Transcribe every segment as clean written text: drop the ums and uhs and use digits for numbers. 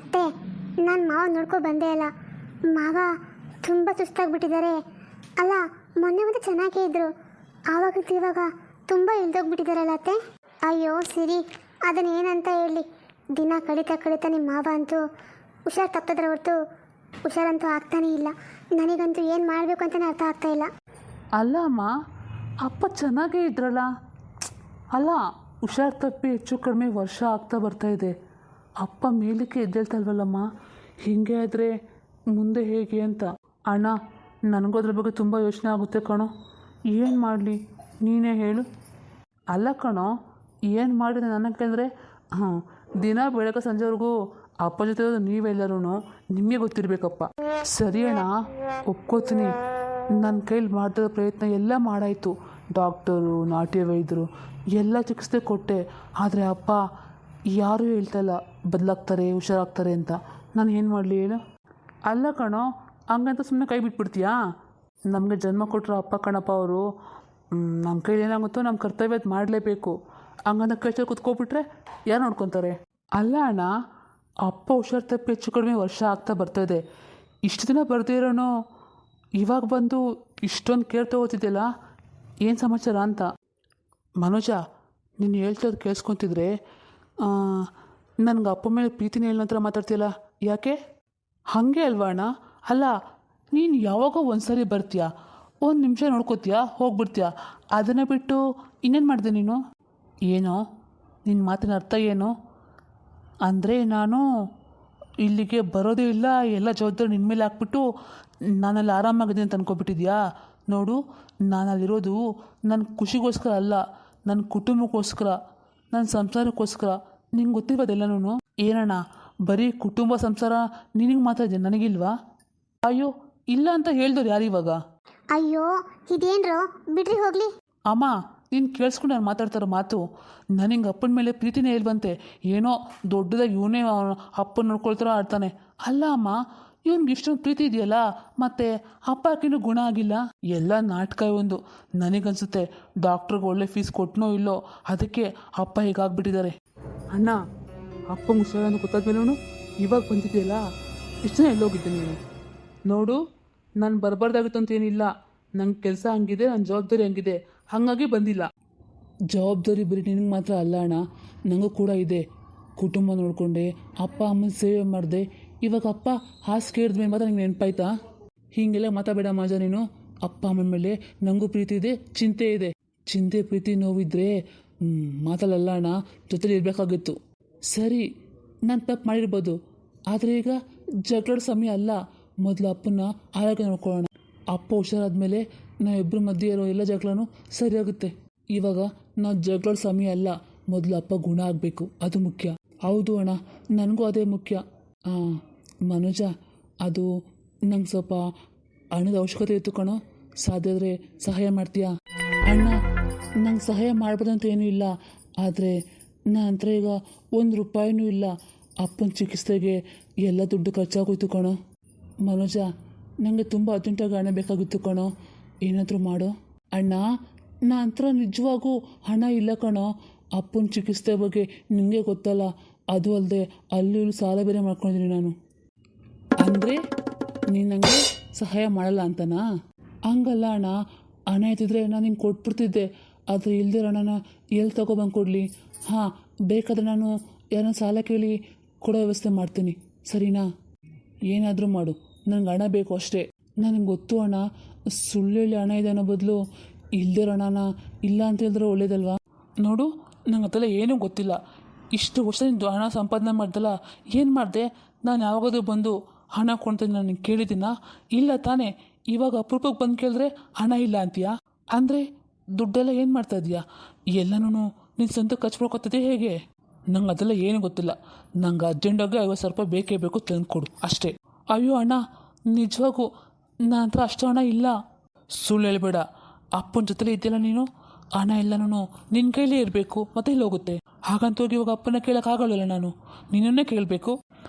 ಅತ್ತೆ, ನಾನು ಮಾವ ನೋಡ್ಕೊ ಬಂದೇ ಅಲ್ಲ. ಮಾವ ತುಂಬ ಸುಸ್ತಾಗ್ಬಿಟ್ಟಿದ್ದಾರೆ. ಅಲ್ಲ, ಮೊನ್ನೆ ಒಂದು ಚೆನ್ನಾಗೇ ಇದ್ರು, ಆವಾಗಿದ್ದು ಇವಾಗ ತುಂಬ ಇಳ್ದೋಗ್ಬಿಟ್ಟಿದ್ದಾರಲ್ಲ ಅತ್ತೆ. ಅಯ್ಯೋ ಸಿರಿ, ಅದನ್ನೇನಂತ ಹೇಳಿ, ದಿನ ಕಳೀತಾ ಕಳೀತಾ ನಿಮ್ಮ ಮಾವ ಅಂತೂ ಹುಷಾರು ತಪ್ಪಿದ್ರೆ ಹೊರತು ಹುಷಾರಂತೂ ಆಗ್ತಾನೇ ಇಲ್ಲ. ನನಗಂತೂ ಏನು ಮಾಡಬೇಕು ಅಂತಲೇ ಅರ್ಥ ಆಗ್ತಾ ಇಲ್ಲ. ಅಲ್ಲ ಅಮ್ಮ, ಅಪ್ಪ ಚೆನ್ನಾಗೇ ಇದ್ರಲ್ಲ. ಅಲ್ಲ, ಹುಷಾರು ತಪ್ಪಿ ಹೆಚ್ಚು ಕಡಿಮೆ ವರ್ಷ ಆಗ್ತಾ ಬರ್ತಾಯಿದೆ. ಅಪ್ಪ ಮೇಲಕ್ಕೆ ಎದ್ದೇಳ್ತಲ್ವಲ್ಲಮ್ಮ. ಹೀಗೆ ಆದರೆ ಮುಂದೆ ಹೇಗೆ ಅಂತ. ಅಣ್ಣ, ನನಗೂ ಅದ್ರ ಬಗ್ಗೆ ತುಂಬ ಯೋಚನೆ ಆಗುತ್ತೆ ಕಣೋ. ಏನು ಮಾಡಲಿ ನೀನೇ ಹೇಳು. ಅಲ್ಲ ಕಣೋ, ಏನು ಮಾಡಿದೆ ನನಗೆ ಕೇಳಿದ್ರೆ, ದಿನ ಬೆಳಗ್ಗೆ ಸಂಜೆವರೆಗೂ ಅಪ್ಪ ಜೊತೆ ನೀವೆಲ್ಲರೂ ನಿಮಗೆ ಗೊತ್ತಿರಬೇಕಪ್ಪ. ಸರಿ ಅಣ್ಣ, ಒಪ್ಕೋತೀನಿ. ನನ್ನ ಕೈಲಿ ಮಾಡಿದ ಪ್ರಯತ್ನ ಎಲ್ಲ ಮಾಡಾಯಿತು. ಡಾಕ್ಟರು, ನಾಟಿ ವೈದ್ಯರು ಎಲ್ಲ ಚಿಕಿತ್ಸೆ ಕೊಟ್ಟೆ. ಆದರೆ ಅಪ್ಪ ಯಾರೂ ಹೇಳ್ತಾಯಿಲ್ಲ ಬದಲಾಗ್ತಾರೆ, ಹುಷಾರಾಗ್ತಾರೆ ಅಂತ. ನಾನು ಏನು ಮಾಡಲಿ ಹೇಳು. ಅಲ್ಲ ಕಣೋ, ಹಂಗಂತ ಸುಮ್ಮನೆ ಕೈ ಬಿಟ್ಬಿಡ್ತೀಯಾ? ನಮಗೆ ಜನ್ಮ ಕೊಟ್ಟರು ಅಪ್ಪ ಕಣಪ್ಪ ಅವರು. ನಮ್ಮ ಕೈಲಿ ಏನಾಗುತ್ತೋ ನಮ್ಮ ಕರ್ತವ್ಯ ಅದು ಮಾಡಲೇಬೇಕು. ಹಂಗಂತ ಕೈ ಚಲ್ಲಿ ಕುತ್ಕೊಬಿಟ್ರೆ ಯಾರು ನೋಡ್ಕೊತಾರೆ? ಅಲ್ಲ ಅಣ್ಣ, ಅಪ್ಪ ಹುಷಾರು ತಪ್ಪಿ ಹೆಚ್ಚು ಕಡಿಮೆ ವರ್ಷ ಆಗ್ತಾ ಬರ್ತಾಯಿದೆ. ಇಷ್ಟು ದಿನ ಬರ್ದಿರೋನು ಇವಾಗ ಬಂದು ಇಷ್ಟೊಂದು ಕೇರ್ ತೊಗೋತಿದ್ದಿಲ್ಲ, ಏನು ಸಮಾಚಾರ ಅಂತ. ಮನೋಜ, ನೀನು ಹೇಳ್ತೋದು ಕೇಳಿಸ್ಕೊತಿದ್ರೆ ನನಗೆ ಅಪ್ಪ ಮೇಲೆ ಪ್ರೀತಿನ ಹೇಳೋ ನಂತರ ಮಾತಾಡ್ತೀಯಲ್ಲ, ಯಾಕೆ? ಹಾಗೆ ಅಲ್ವಾ ಅಣ್ಣ? ಅಲ್ಲ, ನೀನು ಯಾವಾಗೋ ಒಂದು ಸರಿ ಬರ್ತೀಯಾ, ಒಂದು ನಿಮಿಷ ನೋಡ್ಕೋತೀಯಾ, ಹೋಗ್ಬಿಡ್ತೀಯಾ. ಅದನ್ನು ಬಿಟ್ಟು ಇನ್ನೇನು ಮಾಡಿದೆ ನೀನು? ಏನೋ ನಿನ್ನ ಮಾತಿನ ಅರ್ಥ ಏನು? ಅಂದರೆ ನಾನು ಇಲ್ಲಿಗೆ ಬರೋದೇ ಇಲ್ಲ, ಎಲ್ಲ ಜವಾಬ್ದಾರಿ ನಿನ್ನ ಮೇಲೆ ಹಾಕ್ಬಿಟ್ಟು ನಾನಲ್ಲಿ ಆರಾಮಾಗಿದೆ ಅಂತ ಅನ್ಕೊಬಿಟ್ಟಿದ್ಯಾ? ನೋಡು, ನಾನಲ್ಲಿರೋದು ನನ್ನ ಖುಷಿಗೋಸ್ಕರ ಅಲ್ಲ, ನನ್ನ ಕುಟುಂಬಕ್ಕೋಸ್ಕರ, ನನ್ನ ಸಂಸಾರಕ್ಕೋಸ್ಕರ. ನಿಂಗೆ ಗೊತ್ತಿರೋದೆಲ್ಲನೂ. ಏನಣ್ಣ, ಬರೀ ಕುಟುಂಬ ಸಂಸಾರ ನಿನಗೆ ಮಾತ್ರ ಇದೆ, ನನಗಿಲ್ವಾ? ಅಯ್ಯೋ ಇಲ್ಲ ಅಂತ ಹೇಳ್ದವ್ರು ಯಾರಿವಾಗ? ಅಯ್ಯೋ ಇದೇನ್ರೋ, ಬಿಡ್ರಿ ಹೋಗ್ಲಿ. ಅಮ್ಮ, ನೀನು ಕೇಳಿಸ್ಕೊಂಡು ನಾನು ಮಾತಾಡ್ತಾರೋ ಮಾತು. ನನಗೆ ಅಪ್ಪನ ಮೇಲೆ ಪ್ರೀತಿನೇ ಇಲ್ವಂತೆ. ಏನೋ ದೊಡ್ಡದಾಗಿ ಇವನೇ ಅಪ್ಪನ ನೋಡ್ಕೊಳ್ತಾರೋ ಆಡ್ತಾನೆ. ಅಲ್ಲ ಅಮ್ಮ, ಇವ್ನಿಗೆ ಇಷ್ಟೊಂದು ಪ್ರೀತಿ ಇದೆಯಲ್ಲ, ಮತ್ತೆ ಅಪ್ಪಕ್ಕಿನ್ನೂ ಗುಣ ಆಗಿಲ್ಲ. ಎಲ್ಲ ನಾಟಕ ಒಂದು. ನನಗನ್ಸುತ್ತೆ ಡಾಕ್ಟ್ರಿಗೆ ಒಳ್ಳೆ ಫೀಸ್ ಕೊಟ್ಟನೋ ಇಲ್ಲೋ, ಅದಕ್ಕೆ ಅಪ್ಪ ಹೀಗಾಗ್ಬಿಟ್ಟಿದ್ದಾರೆ. ಅಣ್ಣ, ಅಪ್ಪಂಗೆ ಹುಷಾರನ್ನು ಗೊತ್ತಾದ್ಮೇಲೂ ಇವಾಗ ಬಂದಿದೆಯಲ್ಲ, ಇಷ್ಟು ಜನ ಎಲ್ಲೋಗಿದ್ದೆ ನೀನು? ನೋಡು, ನಾನು ಬರಬಾರ್ದಾಗಿತ್ತು ಅಂತ ಏನಿಲ್ಲ. ನಂಗೆ ಕೆಲಸ ಹಂಗಿದೆ, ನನ್ನ ಜವಾಬ್ದಾರಿ ಹಂಗಿದೆ, ಹಾಗಾಗಿ ಬಂದಿಲ್ಲ. ಜವಾಬ್ದಾರಿ ಬರೀ ನಿನಗೆ ಮಾತ್ರ ಅಲ್ಲ ಅಣ್ಣ, ನನಗೂ ಕೂಡ ಇದೆ. ಕುಟುಂಬ ನೋಡಿಕೊಂಡೆ, ಅಪ್ಪ ಅಮ್ಮನ ಸೇವೆ ಮಾಡಿದೆ. ಇವಾಗ ಅಪ್ಪ ಹಾಸಿಗೆ ಹಿಡಿದ್ಮೇಲೆ ಮಾತ್ರ ನಿಂಗೆ ನೆನಪಾಯ್ತಾ? ಹೀಗೆಲ್ಲ ಮಾತಾಡಬೇಡ ಮಾಜ ನೀನು. ಅಪ್ಪ ಅಮ್ಮನ ಮೇಲೆ ನನಗೂ ಪ್ರೀತಿ ಇದೆ, ಚಿಂತೆ ಇದೆ. ಚಿಂತೆ, ಪ್ರೀತಿ, ನೋವಿದ್ರೆ ಮಾತಲ್ಲ ಅಣ್ಣ, ಜೊತೆಲಿ ಇರಬೇಕಾಗಿತ್ತು. ಸರಿ, ನಾನು ತಪ್ಪು ಮಾಡಿರ್ಬೋದು, ಆದರೆ ಈಗ ಜಗಳದ ಸಮಯ ಅಲ್ಲ. ಮೊದಲು ಅಪ್ಪನ ಆರೋಗ್ಯ ನೋಡ್ಕೊಳ್ಳೋಣ. ಅಪ್ಪ ಹುಷಾರಾದ್ಮೇಲೆ ನಾವಿಬ್ಬರ ಮಧ್ಯೆ ಇರೋ ಎಲ್ಲ ಜಗಳನೂ ಸರಿಯಾಗುತ್ತೆ. ಇವಾಗ ನಾವು ಜಗಳದ ಸಮಯ ಅಲ್ಲ, ಮೊದಲು ಅಪ್ಪ ಗುಣ ಆಗಬೇಕು, ಅದು ಮುಖ್ಯ. ಹೌದು ಅಣ್ಣ, ನನಗೂ ಅದೇ ಮುಖ್ಯ. ಮನೋಜ, ಅದು ನಂಗೆ ಸ್ವಲ್ಪ ಹಣದ ಅವಶ್ಯಕತೆ ಇತ್ತು ಕಣೋ. ಸಾಧ್ಯ ಆದರೆ ಸಹಾಯ ಮಾಡ್ತೀಯಾ? ಅಣ್ಣ, ನಂಗೆ ಸಹಾಯ ಮಾಡ್ಬೋದಂತ ಏನೂ ಇಲ್ಲ, ಆದರೆ ನನ್ನ ಹತ್ರ ಈಗ ₹1 ಇಲ್ಲ. ಅಪ್ಪನ ಚಿಕಿತ್ಸೆಗೆ ಎಲ್ಲ ದುಡ್ಡು ಖರ್ಚಾಗೋಯ್ತು ಕಣೋ. ಮನೋಜ, ನನಗೆ ತುಂಬ ಅರ್ಜೆಂಟಾಗಿ ಹಣ ಬೇಕಾಗಿತ್ತು ಕಣೋ, ಏನಾದರೂ ಮಾಡೋ. ಅಣ್ಣ, ನನ್ನ ಹತ್ರ ನಿಜವಾಗೂ ಹಣ ಇಲ್ಲ ಕಣೋ. ಅಪ್ಪನ ಚಿಕಿತ್ಸೆ ಬಗ್ಗೆ ನಿಮಗೆ ಗೊತ್ತಲ್ಲ, ಅದು ಅಲ್ಲದೆ ಅಲ್ಲಿ ಸಾಲ ಬೇರೆ ಮಾಡ್ಕೊಂಡಿದ್ದೀನಿ ನಾನು. ಅಂದರೆ ನೀನು ನನಗೆ ಸಹಾಯ ಮಾಡಲ್ಲ ಅಂತನಾ? ಹಂಗಲ್ಲ ಅಣ್ಣ, ಹಣ ಇದ್ದಿದ್ರೆ ನಾನು ನಿಂಗೆ ಕೊಟ್ಬಿಡ್ತಿದ್ದೆ. ಆದರೆ ಇಲ್ದಿರೋ ಹಣನ ಎಲ್ಲಿ ತಗೊಬಂದು ಕೊಡಲಿ? ಹಾಂ, ಬೇಕಾದರೆ ನಾನು ಯಾರನ್ನ ಸಾಲ ಕೇಳಿ ಕೊಡೋ ವ್ಯವಸ್ಥೆ ಮಾಡ್ತೀನಿ, ಸರಿನಾ? ಏನಾದರೂ ಮಾಡು, ನನಗೆ ಹಣ ಬೇಕು ಅಷ್ಟೇ. ನನಗೆ ಗೊತ್ತು ಅಣ್ಣ, ಸುಳ್ಳು ಹಣ ಇದೆ ಅನ್ನೋ ಬದಲು ಇಲ್ದಿರೋ ಹಣನ ಇಲ್ಲ ಅಂತ ಹೇಳಿದ್ರೆ ಒಳ್ಳೇದಲ್ವಾ? ನೋಡು, ನಂಗೆ ಅದೆಲ್ಲ ಏನೂ ಗೊತ್ತಿಲ್ಲ. ಇಷ್ಟು ವರ್ಷ ನಿಂದು ಹಣ ಸಂಪಾದನೆ ಮಾಡ್ದಲ್ಲ, ಏನು ಮಾಡಿದೆ? ನಾನು ಯಾವಾಗಾದ್ರೂ ಬಂದು ಹಣ ಕೊಡ್ತೀನಿ ನಾನು ನಿಂಗೆ ಕೇಳಿದ್ದೀನ? ಇಲ್ಲ ತಾನೇ. ಇವಾಗ ಅಪರೂಪಕ್ಕೆ ಬಂದು ಕೇಳಿದ್ರೆ ಹಣ ಇಲ್ಲ ಅಂತೀಯಾ? ಅಂದರೆ ದುಡ್ಡೆಲ್ಲ ಏನು ಮಾಡ್ತಾ ಇದೀಯಾ? ಎಲ್ಲನೂ ನಿನ್ನ ಸ್ವಂತ ಖರ್ಚು ಮಾಡ್ಕೊತಿದ್ದೆ ಹೇಗೆ? ನಂಗೆ ಅದೆಲ್ಲ ಏನೂ ಗೊತ್ತಿಲ್ಲ. ನಂಗೆ ಅರ್ಜೆಂಟಾಗಿ ₹50,000 ಬೇಕೇ ಬೇಕು, ತಂದು ಕೊಡು ಅಷ್ಟೇ. ಅಯ್ಯೋ ಅಣ್ಣ, ನಿಜವಾಗೂ ನನ್ನ ಹತ್ರ ಅಷ್ಟು ಹಣ ಇಲ್ಲ. ಸುಳ್ಳು ಹೇಳ್ಬೇಡ. ಅಪ್ಪನ ಜೊತೆಲೇ ಇದೆಯಲ್ಲ ನೀನು, ಹಣ ಎಲ್ಲನೂ ನಿನ್ನ ಕೈಲೇ ಇರಬೇಕು, ಮತ್ತೆ ಇಲ್ಲಿ ಹೋಗುತ್ತೆ. ಹಾಗಂತ ಹೋಗಿ ಇವಾಗ ಅಪ್ಪನ ಕೇಳೋಕ್ಕಾಗಲ್ಲ, ನಾನು ನಿನ್ನನ್ನೇ ಕೇಳಬೇಕು.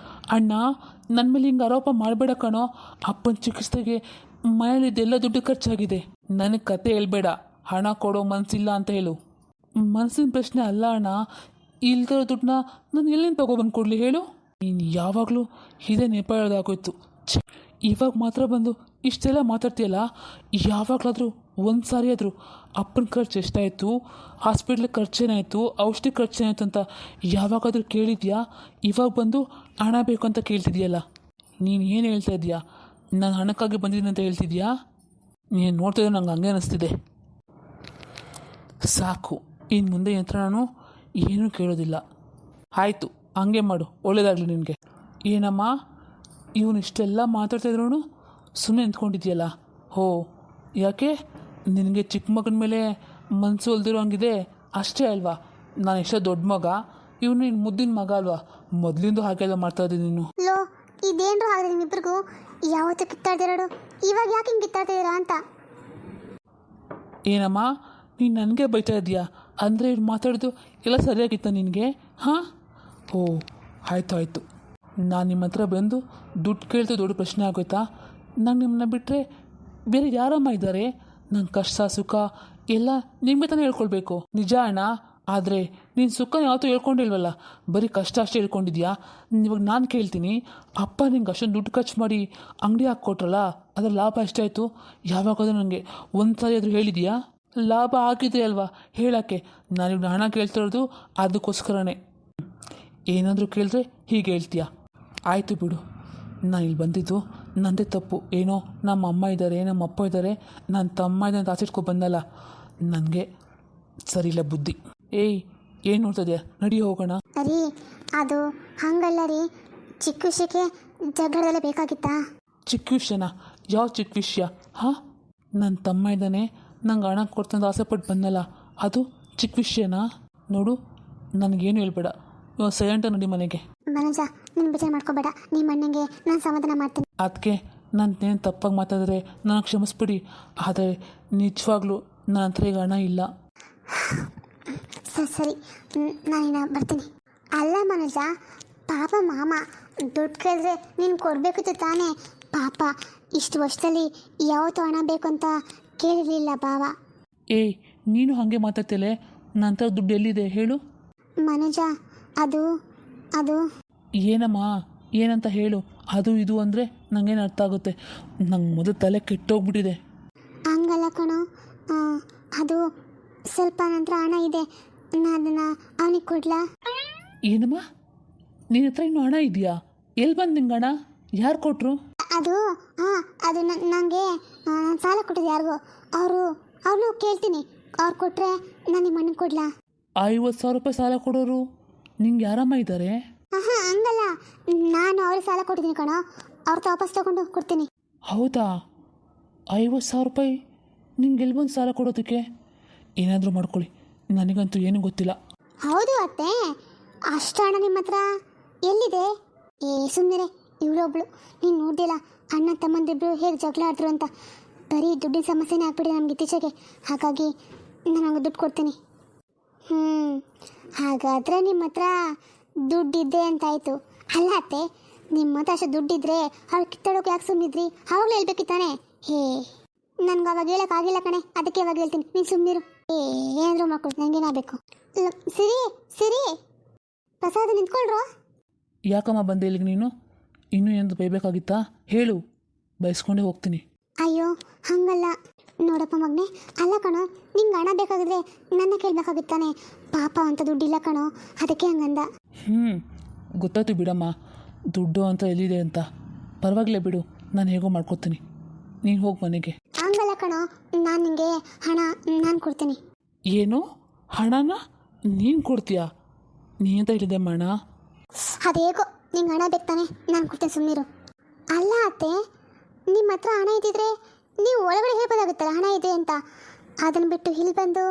ಅಣ್ಣ, ನನ್ನ ಮೇಲೆ ಹಿಂಗೆ ಆರೋಪ ಮಾಡಬೇಡ ಕಣೋ. ಅಪ್ಪನ ಚಿಕಿತ್ಸೆಗೆ ಮನೇಲಿದ್ದೆಲ್ಲ ದುಡ್ಡು ಖರ್ಚಾಗಿದೆ. ನನಗೆ ಕತೆ ಹೇಳ್ಬೇಡ. ಹಣ ಕೊಡೋ ಮನಸ್ಸಿಲ್ಲ ಅಂತ ಹೇಳು. ಮನಸ್ಸಿನ ಪ್ರಶ್ನೆ ಅಲ್ಲ ಅಣ್ಣ. ಇಲ್ದಿರೋ ದುಡ್ಡನ್ನ ನಾನು ಎಲ್ಲಿಂದ ತೊಗೊಬಂದು ಕೊಡಲಿ ಹೇಳು? ನೀನು ಯಾವಾಗಲೂ ಇದೇ ನೆಪ ಹೇಳೋದಾಗೋಯ್ತು. ಇವಾಗ ಮಾತ್ರ ಬಂದು ಇಷ್ಟೆಲ್ಲ ಮಾತಾಡ್ತೀಯಲ್ಲ, ಯಾವಾಗಲಾದರೂ ಒಂದು ಸಾರಿ ಆದರೂ ಅಪ್ಪನ ಖರ್ಚು ಎಷ್ಟಾಯಿತು, ಹಾಸ್ಪಿಟ್ಲಿಗೆ ಖರ್ಚೇನಾಯಿತು, ಔಷಧಿ ಖರ್ಚೇನಾಯಿತು ಅಂತ ಯಾವಾಗಾದರೂ ಕೇಳಿದ್ಯಾ? ಇವಾಗ ಬಂದು ಹಣ ಬೇಕು ಅಂತ ಕೇಳ್ತಿದ್ಯಲ್ಲ. ನೀನು ಏನು ಹೇಳ್ತಾ ಇದೀಯಾ? ನಾನು ಹಣಕ್ಕಾಗಿ ಬಂದಿದ್ದೀನಿ ಅಂತ ಹೇಳ್ತಿದ್ಯಾ? ನೀನು ನೋಡ್ತಿದ್ರೆ ನಂಗೆ ಹಂಗೆ ಅನ್ನಿಸ್ತಿದೆ. ಸಾಕು, ಇನ್ನು ಮುಂದೆ ಯಂತ್ರ ನಾನು ಏನೂ ಕೇಳೋದಿಲ್ಲ. ಆಯಿತು, ಹಂಗೆ ಮಾಡು, ಒಳ್ಳೇದಾಗಲಿ ನಿನಗೆ. ಏನಮ್ಮ, ಇವನು ಇಷ್ಟೆಲ್ಲ ಮಾತಾಡ್ತಾಯಿದ್ರು ಸುಮ್ಮನೆ ನಿಂತ್ಕೊಂಡಿದ್ಯಲ್ಲ? ಹೋ, ಯಾಕೆ ನಿನಗೆ ಚಿಕ್ಕ ಮಗನ ಮೇಲೆ ಮನಸ್ಸು ಒಲ್ದಿರೋ ಹಂಗಿದೆ ಅಷ್ಟೇ ಅಲ್ವಾ? ನಾನು ಎಷ್ಟೋ ದೊಡ್ಡ ಮಗ, ಇವನು ನಿನ್ನ ಮುದ್ದಿನ ಮಗ ಅಲ್ವಾ? ಮೊದಲಿಂದ ಹಾಗೆಲ್ಲ ಮಾಡ್ತಾ ಇದ್ದೀನಿ ನೀನು. ಲೋ, ಇದೇನ್ರು ಆಗಿದೆ ನಿಮ್ಮಿಬ್ರಿಗೂ? ಯಾವತ್ತೂ ಕಿತ್ತಾಡ್ದಿರೋಡು ಇವಾಗ ಯಾಕೆ ಹಿಂಗೆ ಕಿತ್ತಾಡ್ತಿದ್ದೀರಾ ಅಂತ. ಏನಮ್ಮ, ನೀನು ನನಗೆ ಬೈತಾ ಇದೆಯಾ? ಅಂದರೆ ಇವ್ರು ಮಾತಾಡೋದು ಎಲ್ಲ ಸರಿಯಾಗಿತ್ತ ನಿನಗೆ? ಹಾಂ, ಓ ಆಯಿತು ಆಯಿತು. ನಾನು ನಿಮ್ಮ ಹತ್ರ ಬಂದು ದುಡ್ಡು ಕೇಳ್ತಾ ದೊಡ್ಡ ಪ್ರಶ್ನೆ ಆಗೋಯ್ತಾ? ನಾನು ನಿಮ್ಮನ್ನ ಬಿಟ್ಟರೆ ಬೇರೆ ಯಾರಮ್ಮ ಇದ್ದಾರೆ? ನನ್ನ ಕಷ್ಟ ಸುಖ ಎಲ್ಲ ನಿಮಗೆ ತಾನೇ ಹೇಳ್ಕೊಳ್ಬೇಕು. ನಿಜ ಅಣ್ಣ, ಆದರೆ ನೀನು ಸುಖ ಯಾವತ್ತೂ ಹೇಳ್ಕೊಂಡಿಲ್ವಲ್ಲ, ಬರೀ ಕಷ್ಟ ಅಷ್ಟೇ ಹೇಳ್ಕೊಂಡಿದ್ಯಾ? ಇವಾಗ ನಾನು ಕೇಳ್ತೀನಿ, ಅಪ್ಪ ನಿಂಗೆ ಅಷ್ಟೊಂದು ದುಡ್ಡು ಖರ್ಚು ಮಾಡಿ ಅಂಗಡಿ ಹಾಕ್ಕೊಟ್ರಲ್ಲ, ಅದರ ಲಾಭ ಎಷ್ಟಾಯಿತು? ಯಾವಾಗಾದ್ರೂ ನನಗೆ ಒಂದು ಸಾರಿ ಆದರೂ ಹೇಳಿದೆಯಾ? ಲಾಭ ಆಗಿದೆ ಅಲ್ವಾ ಹೇಳೋಕ್ಕೆ. ನಾನಿವಾಗ ಹಣ ಕೇಳ್ತಿರೋದು ಅದಕ್ಕೋಸ್ಕರನೇ. ಏನಾದರೂ ಕೇಳಿದ್ರೆ ಹೀಗೆ ಹೇಳ್ತೀಯ? ಆಯಿತು ಬಿಡು, ನಾನು ಇಲ್ಲಿ ಬಂದಿದ್ದು ನನ್ನದೇ ತಪ್ಪು. ಏನೋ ನಮ್ಮ ಅಮ್ಮ ಇದ್ದಾರೆ, ನಮ್ಮ ಅಪ್ಪ ಇದ್ದಾರೆ, ನನ್ನ ತಮ್ಮ ಇದೆ ಅಂತ ಆಚೆಟ್ಕೊ ಬಂದಲ್ಲ, ನನಗೆ ಸರಿಯಿಲ್ಲ ಬುದ್ಧಿ. ಏಯ್, ಏನು ನೋಡ್ತದೆ? ನಡಿ ಹೋಗೋಣ. ರೀ, ಅದು ಹಂಗಲ್ಲ ರೀ, ಚಿಕ್ಕ ವಿಷಯಕ್ಕೆ ಜಗಳದಲ್ಲೇ ಬೇಕಾಗಿತ್ತಾ? ಚಿಕ್ಕ ವಿಷಯನಾ? ಯಾವ ಚಿಕ್ಕ ವಿಷಯ? ಹಾಂ, ನನ್ನ ತಮ್ಮ ಇದ್ದಾನೆ, ನಂಗೆ ಹಣ ಕೊಡ್ತಂದು ಆಸೆಪಟ್ಟು ಬಂದಲ್ಲ, ಅದು ಚಿಕ್ಕ ವಿಷಯನಾ? ನೋಡು, ನನಗೇನು ಹೇಳ್ಬೇಡ, ಇವಾಗ ಸೈಲೆಂಟಾಗಿ ನಡಿ ಮನೆಗೆ. ಮನೋಜ, ನೀನು ಬೇಜಾರು ಮಾಡ್ಕೋಬೇಡ, ನಿಮ್ಮ ಅಣ್ಣಂಗೆ ನಾನು ಸಮಾಧಾನ ಮಾಡ್ತೀನಿ. ಅದಕ್ಕೆ ನಾನು ತಪ್ಪಾಗಿ ಮಾತಾಡಿದ್ರೆ ನನಗೆ ಕ್ಷಮಿಸ್ಬಿಡಿ, ಆದರೆ ನಿಜವಾಗ್ಲೂ ನನ್ನ ಹತ್ರ ಈಗ ಹಣ ಇಲ್ಲ. ಸರಿ ಸರಿ, ನಾನಿನ್ನ ಬರ್ತೀನಿ. ಅಲ್ಲ ಮನೋಜ, ಪಾಪ ಮಾಮ ದುಡ್ಡು ಕೇಳಿದ್ರೆ ನೀನು ಕೊಡಬೇಕಿತ್ತು ತಾನೇ? ಪಾಪ ಇಷ್ಟು ವರ್ಷದಲ್ಲಿ ಯಾವತ್ತೂ ಹಣ ಬೇಕು ಅಂತ ಕೇಳಿರಲಿಲ್ಲ ಬಾವ. ಏಯ್, ನೀನು ಹಾಗೆ ಮಾತಾಡ್ತೇಲೆ, ನನ್ನ ಹತ್ರ ದುಡ್ಡು ಎಲ್ಲಿದೆ ಹೇಳು? ಮನೋಜ, ಅದು ಅದು ಏನಮ್ಮ, ಏನಂತ ಹೇಳು. ಅದು ಇದು ಅಂದರೆ ನನಗೇನು ಅರ್ಥ ಆಗುತ್ತೆ? ನಂಗೆ ಮೊದಲು ತಲೆ ಕೆಟ್ಟೋಗ್ಬಿಟ್ಟಿದೆ. ಹಂಗಲ್ಲ ಕಣೋ, ಅದು ಸ್ವಲ್ಪ ನಂತರ ಹಣ ಇದೆ, ನಾನು ಅದನ್ನು ಅವನಿಗೆ ಕೊಡ್ಲಾ? ಏನಮ್ಮ, ನಿನ್ನ ಹತ್ರ ಇನ್ನೂ ಹಣ ಇದೆಯಾ? ಎಲ್ಲಿ ಬಂದು ನಿಂಗೆ ಹಣ? ಯಾರು ಕೊಟ್ಟರು? ಅದು ಅದು ನನಗೆ ನಾನು ಸಾಲ ಕೊಟ್ಟಿದ್ದೆ ಯಾರಿಗೋ, ಅವ್ರನ್ನೂ ಕೇಳ್ತೀನಿ, ಅವ್ರು ಕೊಟ್ಟರೆ ನಾನು ನಿಮ್ಮ ಅಣ್ಣಗೆ ಕೊಡ್ಲಾ? 50,000 ರೂಪಾಯಿ ಸಾಲ ಕೊಡೋರು ನಿಂಗೆ ಯಾರಮ್ಮ ಇದ್ದಾರೆ? ಹಂಗಲ್ಲ, ನಾನು ಅವ್ರಿಗೆ ಸಾಲ ಕೊಟ್ಟಿದ್ದೀನಿ ಕಣೋ, ಅವ್ರ ವಾಪಸ್ ತಗೊಂಡು ಕೊಡ್ತೀನಿ. ಹೌದಾ? 50,000 ರೂಪಾಯಿ ನಿಂಗೆ ಎಲ್ಲಿ ಬಂದು ಸಾಲ ಕೊಡೋದಕ್ಕೆ? ಏನಾದರೂ ಮಾಡ್ಕೊಳ್ಳಿ, ನನಗಂತೂ ಏನೂ ಗೊತ್ತಿಲ್ಲ. ಹೌದು ಅತ್ತೆ, ಅಷ್ಟು ಹಣ ನಿಮ್ಮ ಹತ್ರ ಎಲ್ಲಿದೆ? ಸುಮ್ಮನೆ ಇವಳೊಬ್ಳು, ನೀನು ನೋಡಿಲ್ಲ ಅಣ್ಣ ತಮ್ಮಂದಿಬ್ರು ಹೇಗೆ ಜಗಳ ಆಡ್ರು ಅಂತ. ಬರೀ ದುಡ್ಡಿನ ಸಮಸ್ಯೆನೇ ಆಗ್ಬಿಟ್ಟಿದೆ ನಮ್ಗೆ ಇತ್ತೀಚೆಗೆ, ಹಾಗಾಗಿ ನಾನು ಹಂಗೆ ದುಡ್ಡು ಕೊಡ್ತೀನಿ. ಹಾಗಾದರೆ ನಿಮ್ಮ ಹತ್ರ ದುಡ್ಡಿದ್ದೆ ಅಂತಾಯಿತು. ಅಲ್ಲ ಅತ್ತೆ, ನಿಮ್ಮ ಹತ್ರ ಅಷ್ಟು ದುಡ್ಡಿದ್ರೆ ಅವ್ರು ಕಿತ್ತಾಡೋಕೆ ಯಾಕೆ ಸುಮ್ಮನಿದ್ರಿ? ಅವಾಗಲೇ ಹೇಳ್ಬೇಕಿತ್ತಾನೆ. ನನಗೆ ಅವಾಗ ಹೇಳೋಕ್ಕಾಗಿಲ್ಲ ಕಣೆ, ಅದಕ್ಕೆ ಇವಾಗ ಹೇಳ್ತೀನಿ, ನೀನು ಸುಮ್ಮನಿರು. ಏನಾದರೂ ಮಾಡ್ಕೊಡ್ತೀನಿ, ನನಗೇನಾಗಬೇಕು? ಸಿರಿ ಸಿರಿ, ಪ್ರಸಾದ ನಿಂತ್ಕೊಳ್ರು. ಯಾಕಮ್ಮ ಬಂದೆ ಇಲ್ಲಿಗೆ ನೀನು? ಇನ್ನೂ ಏನು ಬೈಬೇಕಾಗಿತ್ತಾ? ಹೇಳು, ಬಯಸ್ಕೊಂಡೇ ಹೋಗ್ತೀನಿ. ಅಯ್ಯೋ ಹಂಗಲ್ಲ ನೋಡಪ್ಪ ಮಗನೇ, ಅಲ್ಲ ಕಣೋ, ನಿಂಗೆ ಹಣ ಬೇಕಾಗಿದ್ರೆ ನನ್ನ ಕೇಳಬೇಕಾಗಿತ್ತಾನೆ. ಪಾಪ ಅಂತ ದುಡ್ಡಿಲ್ಲ ಕಣೋ, ಅದಕ್ಕೆ ಹಂಗಂದ. ಗೊತ್ತಾಯ್ತು ಬಿಡಮ್ಮ, ದುಡ್ಡು ಅಂತ ಎಲ್ಲಿದೆ ಅಂತ. ಪರವಾಗಿಲ್ಲ ಬಿಡು, ನಾನು ಹೇಗೋ ಮಾಡ್ಕೊತೀನಿ, ನೀನು ಹೋಗಿ ಮನೆಗೆ. ಹಂಗಲ್ಲ ಕಣೋ, ನಾನು ನಿಂಗೆ ಹಣ ನಾನು ಕೊಡ್ತೀನಿ. ಏನು? ಹಣನ ನೀನು ಕೊಡ್ತೀಯಾ? ನೀಂತ ಹೇಳಿದೆ ಹಣ? ಅದೇಗೋ ನಿಂಗೆ ಹಣ ಬೇಕು ತಾನೆ, ನಾನು ಕೊಡ್ತೇನೆ, ಸುಮ್ಮನಿರು. ಅಲ್ಲ ಅತ್ತೆ, ನಿಮ್ಮ ಹತ್ರ ಹಣ ಇದ್ದಿದ್ರೆ ನೀವು ಒಳಗಡೆ ಹೇಳ್ಬೋದಾಗುತ್ತಲ್ಲ ಹಣ ಇದೆ ಅಂತ. ಅದನ್ನು ಬಿಟ್ಟು ಇಲ್ಲಿ ಬಂದು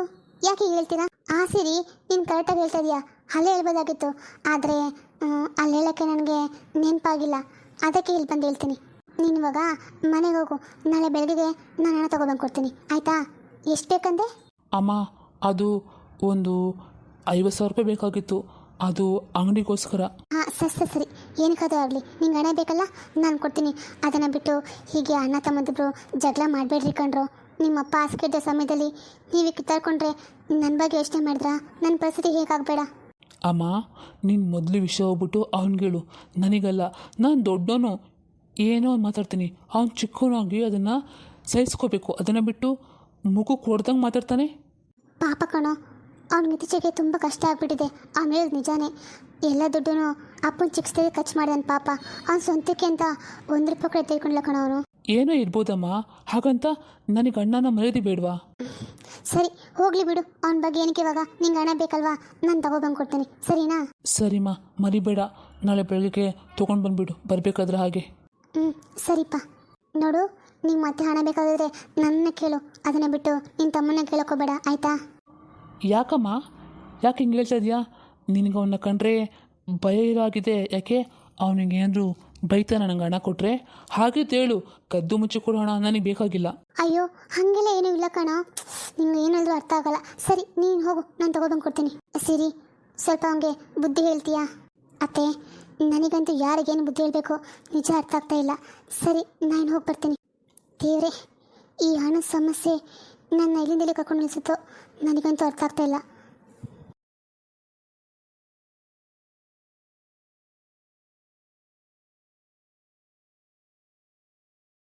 ಯಾಕೆ ಹೇಳ್ತೀರಾ? ಸಿರಿ, ನೀನು ಕರೆಕ್ಟಾಗಿ ಹೇಳ್ತಾ ಇದೀಯಾ, ಅಲ್ಲೇ ಹೇಳ್ಬೋದಾಗಿತ್ತು, ಆದರೆ ಅಲ್ಲಿ ಹೇಳೋಕ್ಕೆ ನನಗೆ ನೆನಪಾಗಿಲ್ಲ, ಅದಕ್ಕೆ ಇಲ್ಲಿ ಬಂದು ಹೇಳ್ತೀನಿ. ನೀನು ಇವಾಗ ಮನೆಗೆ ಹೋಗು, ನಾಳೆ ಬೆಳಗ್ಗೆ ನಾನು ಹಣ ತೊಗೊಬಂದು ಕೊಡ್ತೀನಿ, ಆಯಿತಾ? ಎಷ್ಟು ಬೇಕಂದೆ? ಅಮ್ಮ, ಅದು ಒಂದು 50,000 ರೂಪಾಯಿ ಬೇಕಾಗಿತ್ತು, ಅದು ಅಂಗಡಿಗೋಸ್ಕರ. ಸರಿ ಸರಿ, ಏನಕ್ಕಾದ್ರೂ ಆಗಲಿ, ನಿಂಗೆ ಹಣ ಬೇಕಲ್ಲ, ನಾನು ಕೊಡ್ತೀನಿ. ಅದನ್ನು ಬಿಟ್ಟು ಹೀಗೆ ಅಣ್ಣ ತಮ್ಮದಿಬ್ರು ಜಗಳ ಮಾಡಬೇಡ್ರಿ ಕಣ್ರು. ನಿಮ್ಮಪ್ಪ ಹಾಸಿಗೆ ಸಮಯದಲ್ಲಿ ನೀವು ಕಿತ್ತಾಡ್ಕೊಂಡ್ರೆ ನನ್ನ ಬಗ್ಗೆ ಯೋಚನೆ ಮಾಡಿದ್ರಾ? ನನ್ನ ಪರಿಸ್ಥಿತಿ ಹೇಗಾಗಬೇಡ. ಅಮ್ಮ ನೀನು ಮೊದಲು ವಿಷಯ ಹೋಗ್ಬಿಟ್ಟು ಅವ್ನಿಗೇಳು, ನನಗಲ್ಲ. ನಾನು ದೊಡ್ಡವನು ಏನೋ ಮಾತಾಡ್ತೀನಿ, ಅವ್ನು ಚಿಕ್ಕವನಾಗಿ ಅದನ್ನು ಸಹಿಸ್ಕೋಬೇಕು. ಅದನ್ನು ಬಿಟ್ಟು ಮುಖಕ್ಕೆ ಹೊಡೆದಂಗೆ ಮಾತಾಡ್ತಾನೆ. ಪಾಪ ಕಣೋ, ಅವ್ನಿಗೆ ಇತ್ತೀಚೆಗೆ ತುಂಬ ಕಷ್ಟ ಆಗ್ಬಿಟ್ಟಿದೆ. ಅವ್ನು ಹೇಳೋದು ನಿಜಾನೇ. ಎಲ್ಲ ದುಡ್ಡು ಅಪ್ಪನ ಚಿಕ್ಕಸ್ತಾಗೆ ಖರ್ಚು ಮಾಡಿದಾನೆ ಪಾಪ. ಅವ್ನು ಸ್ವಂತಕ್ಕೆ ಅಂತ 1 ರೂಪಾಯಿ ಕೂಡ ತೆಗೆದುಕೊಂಡಿಲ್ಲ ಕಣ ಅವನು. ಏನೋ ಇರ್ಬೋದಮ್ಮ, ಹಾಗಂತ ನನಗೆ ಅಣ್ಣನ ಮರ್ಯಾದೆ ಬೇಡವಾ? ಸರಿ ಹೋಗ್ಲಿ ಬಿಡು, ಅವನ ಬಗ್ಗೆ ಏನಕ್ಕೆ ಇವಾಗ. ನಿಂಗೆ ಹಣ ಬೇಕಲ್ವಾ, ನಾನು ತಗೊಬಂದು ಕೊಡ್ತೀನಿ, ಸರಿನಾ? ಸರಿಮ್ಮ, ಮರಿಬೇಡ. ನಾಳೆ ಬೆಳಗ್ಗೆ ತೊಗೊಂಡು ಬಂದುಬಿಡು ಬರಬೇಕಾದ್ರೆ ಹಾಗೆ. ಸರಿಪ್ಪ. ನೋಡು, ನಿಂಗೆ ಮತ್ತೆ ಹಣ ಬೇಕಾಗಿದ್ರೆ ನನ್ನ ಕೇಳು, ಅದನ್ನು ಬಿಟ್ಟು ನಿನ್ನ ತಮ್ಮನ್ನ ಕೇಳೋಕೋಬೇಡ, ಆಯಿತಾ? ಯಾಕಮ್ಮ, ಯಾಕೆ ಹಿಂಗೆ ಹೇಳ್ತಾ ಇದೆಯಾ? ನಿನಗೆ ಅವನ್ನ ಕಂಡ್ರೆ ಭಯ ಇರಾಗಿದೆ. ಯಾಕೆ ಅವನಿಗೆ ಏನಾದರೂ ಬೈತಾನ ನಂಗೆ ಹಣ ಕೊಟ್ಟರೆ? ಹಾಗಿದ್ದೇಳು, ಕದ್ದು ಮುಚ್ಚಿ ಕೊಡು ಹಣ, ನನಗೆ ಬೇಕಾಗಿಲ್ಲ. ಅಯ್ಯೋ ಹಾಗೆಲ್ಲ ಏನೂ ಇಲ್ಲ ಕಣ, ನಿಂಗೆ ಏನಾದರೂ ಅರ್ಥ ಆಗಲ್ಲ. ಸರಿ ನೀನು ಹೋಗು, ನಾನು ತಗೊಬಂದು ಕೊಡ್ತೀನಿ. ಸಿರಿ, ಸ್ವಲ್ಪ ಅವನಿಗೆ ಬುದ್ಧಿ ಹೇಳ್ತೀಯಾ? ಅತ್ತೆ, ನನಗಂತೂ ಯಾರಿಗೇನು ಬುದ್ಧಿ ಹೇಳಬೇಕು ನಿಜ ಅರ್ಥ ಆಗ್ತಾ ಇಲ್ಲ. ಸರಿ ನಾನು ಹೋಗಿ ಬರ್ತೀನಿ. ದೇವರೇ, ಈ ಹಣದ ಸಮಸ್ಯೆ ನನ್ನ ಎಲ್ಲಿಂದಲೇ ಕರ್ಕೊಂಡು ನಿಲ್ಲಿಸುತ್ತೋ ನನಗಂತೂ ಅರ್ಥ ಆಗ್ತಾ ಇಲ್ಲ.